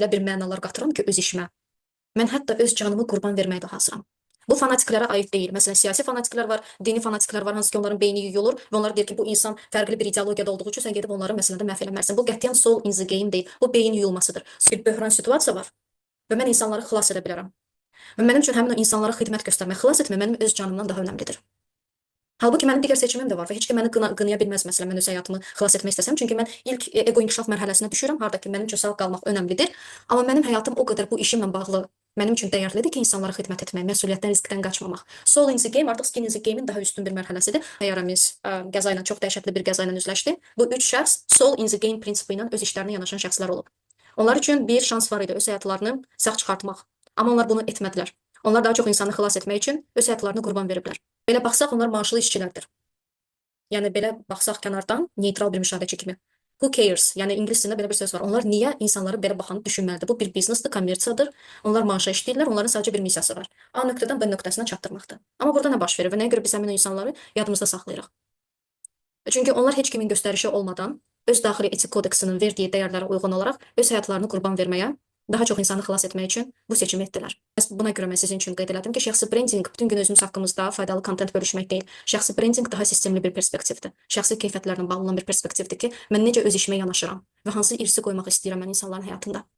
Elə bir mənalar qatıram ki, öz işimə. Mən hətta öz canımı qurban verməyə də hazıram. Bu fanatiklərə aid deyil. Məsələn, siyasi fanatiklər var, dini fanatiklər var, hansı ki, onların beyni yuyulur və onlar deyir ki, bu insan fərqli bir ideologiyada olduğu üçün sən gedib onları məsələn də məhv eləməlisən. Bu qətiyyən soul in the game deyil. Bu beyin yuyulmasıdır. Bir böhran situasiya var və mən insanları xilas edə bilərəm. Və mənim üçün həmin o insanlara xidmət göstərmək, xilas etmək mənim öz canımdan daha önəmlidir. Halbuki mənim digər seçimim də var və heç kim məni qınaya bilməz məsələn mən öz həyatımı xilas etmək istəsəm. Çünki mən ilk ego inkişaf mərhələsinə düşürəm, harda ki mənim üçün sağ qalmaq önəmlidir. Amma mənim həyatım o qədər bu işimlə bağlı mənim üçün dəyərlidir ki, insanlara xidmət etmək, məsuliyyətdən, riskdən qaçmamaq. Soul in the game artıq skin in the game-in daha üstün bir mərhələsidir. Təyyarəmiz qəza ilə çox dəhşətli bir qəza ilə üzləşdi. Bu üç şəxs soul in the game prinsipi ilə öz işlərinə yanaşan şəxslər olub. Onlar üçün bir şans var idi öz həyatlarını sağ çıxartmaq. Amma onlar bunu etmədilər. Onlar daha çox insanı xilas etmək üçün öz həyatlarını qurban veriblər. Belə baxsaq onlar maaşlı işçilərdir. Yəni belə baxsaq kənardan neytral bir müşahidəçi kimi. Who cares? Yəni ingilis dilində belə bir söz var. Onlar niyə insanları belə baxanı düşünməlidir? Bu bir biznesdir, kommersiyadır. Onlar maaşa işləyirlər, onların sadəcə bir missiyası var. A nöqtədən B nöqtəsinə çatdırmaqdır. Amma burada nə baş verir və nəyə görə biz həmin o insanları yadımızda saxlayırıq? Çünki onlar heç kimin göstərişi olmadan öz daxili etik kodeksinin verdiyi dəyərlərə uyğun olaraq öz həyatlarını qurban verməyə, daha çox insanı xilas etmək üçün bu seçimi etdilər. Buna görə mən sizin üçün qeyd elədim ki, şəxsi brendinq bütün gün özümüz haqqımızda faydalı kontent bölüşmək deyil. Şəxsi brendinq daha sistemli bir perspektivdir. Şəxsi keyfiyyətlərlə bağlı olan bir perspektivdir ki, mən necə öz işimə yanaşıram və hansı irsi qoymaq istəyirəm mən insanların həyatında.